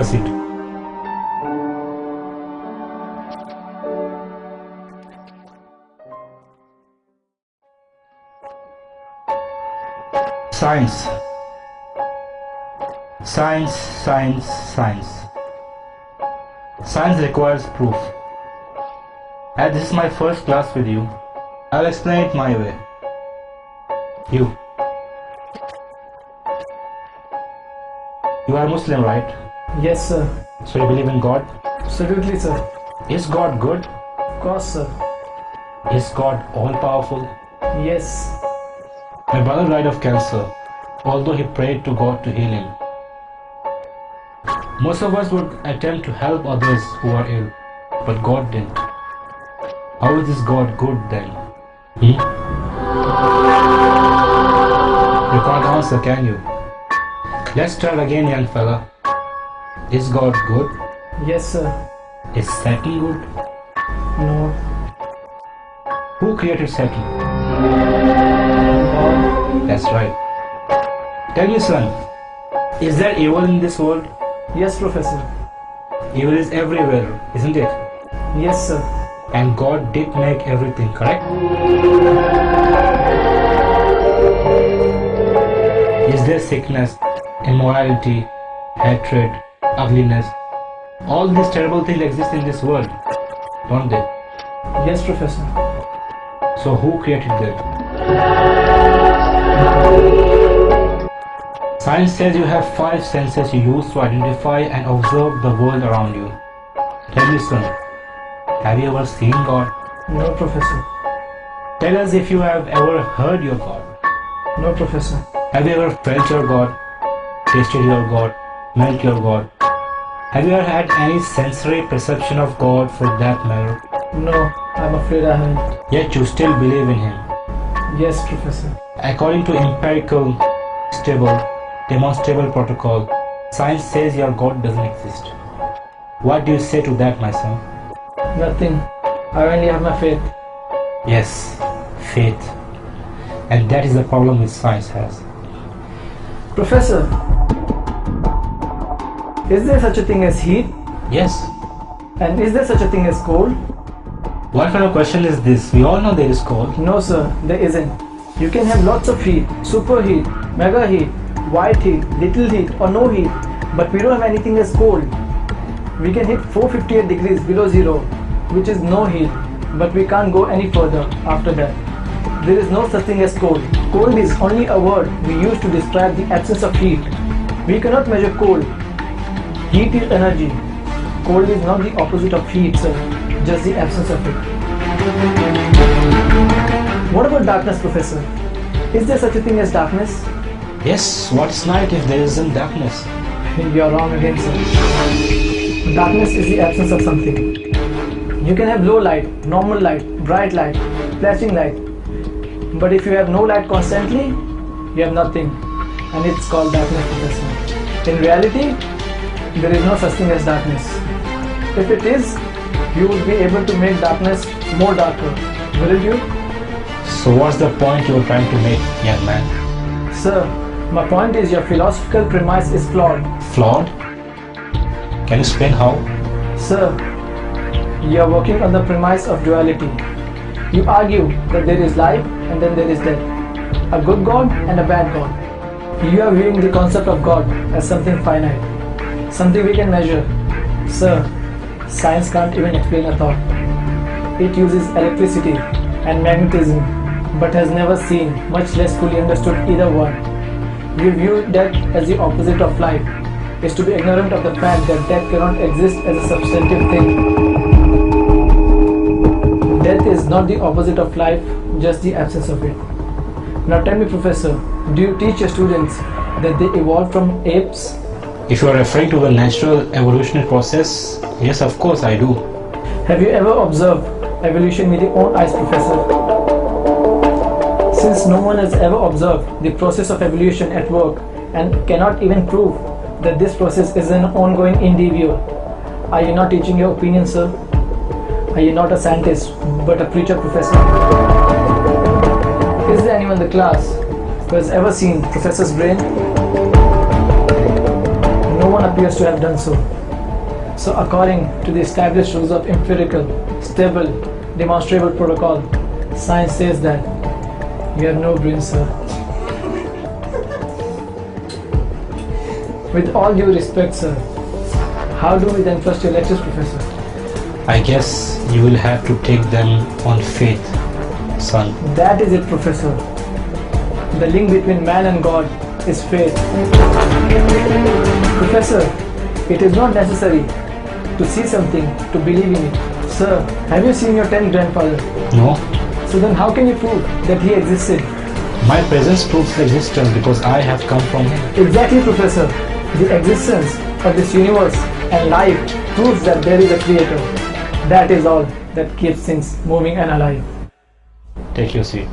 a seat. Science. Science, science, science. Science requires proof. As this is my first class with you, I'll explain it my way. You are Muslim, right? Yes, sir. So you believe in God? Absolutely, sir. Is God good? Of course, sir. Is God all-powerful? Yes. My brother died of cancer, although he prayed to God to heal him. Most of us would attempt to help others who are ill, but God didn't. How is this God good then? You can't answer, can you? Let's start again, young fella. Is God good? Yes, sir. Is Satan good? No. Who created Satan? God. That's right. Tell me, son, is there evil in this world? Yes, Professor. Evil is everywhere, isn't it? Yes, sir. And God did make everything, correct? Is there sickness, immorality, hatred, ugliness? All these terrible things exist in this world, don't they? Yes, Professor. So who created them? Science says you have 5 senses you use to identify and observe the world around you. Tell me, son, have you ever seen God? No, Professor. Tell us if you have ever heard your God. No, Professor. Have you ever felt your God, tasted your God, smelt your God? Have you ever had any sensory perception of God for that matter? No, I'm afraid I haven't. Yet you still believe in Him. Yes, Professor. According to empirical, stable, demonstrable protocol, science says your God doesn't exist. What do you say to that, my son? Nothing. I only have my faith. Yes, faith. And that is the problem which science has. Professor, is there such a thing as heat? Yes. And is there such a thing as cold? What kind of question is this? We all know there is cold. No, sir, there isn't. You can have lots of heat, superheat, mega heat, white heat, little heat, or no heat, but we don't have anything as cold. We can hit 458 degrees below zero, which is no heat, but we can't go any further after that. There is no such thing as cold. Cold is only a word we use to describe the absence of heat. We cannot measure cold. Heat is energy. Cold is not the opposite of heat, sir, just the absence of it. What about darkness, Professor? Is there such a thing as darkness? Yes, what's night if there isn't darkness? You're wrong again, sir. Darkness is the absence of something. You can have low light, normal light, bright light, flashing light. But if you have no light constantly, you have nothing. And it's called darkness, Professor. In reality, there is no such thing as darkness. If it is, you would be able to make darkness more darker, wouldn't you? So what's the point you're trying to make, young man? Sir, my point is your philosophical premise is flawed. Flawed? Can you explain how? Sir, you are working on the premise of duality. You argue that there is life and then there is death. A good God and a bad God. You are viewing the concept of God as something finite, something we can measure. Sir, science can't even explain a thought. It uses electricity and magnetism, but has never seen, much less fully understood either one. You view death as the opposite of life. Is to be ignorant of the fact that death cannot exist as a substantive thing. Death is not the opposite of life, just the absence of it. Now tell me, Professor, do you teach your students that they evolved from apes? If you are referring to the natural evolutionary process, yes, of course I do. Have you ever observed evolution with your own eyes, Professor? Since no one has ever observed the process of evolution at work and cannot even prove that this process is an ongoing endeavor, are you not teaching your opinion, sir? Are you not a scientist, but a preacher, Professor? Is there anyone in the class who has ever seen Professor's brain? No one appears to have done so. So according to the established rules of empirical, stable, demonstrable protocol, science says that you have no brain, sir. With all due respect, sir, how do we then trust your lectures, Professor? I guess you will have to take them on faith, son. That is it, Professor. The link between man and God is faith. Professor, it is not necessary to see something to believe in it. Sir, have you seen your 10th grandfather? No? So then how can you prove that he existed? My presence proves existence because I have come from him. Exactly, Professor. The existence of this universe and life proves that there is a creator. That is all that keeps things moving and alive. Take your seat.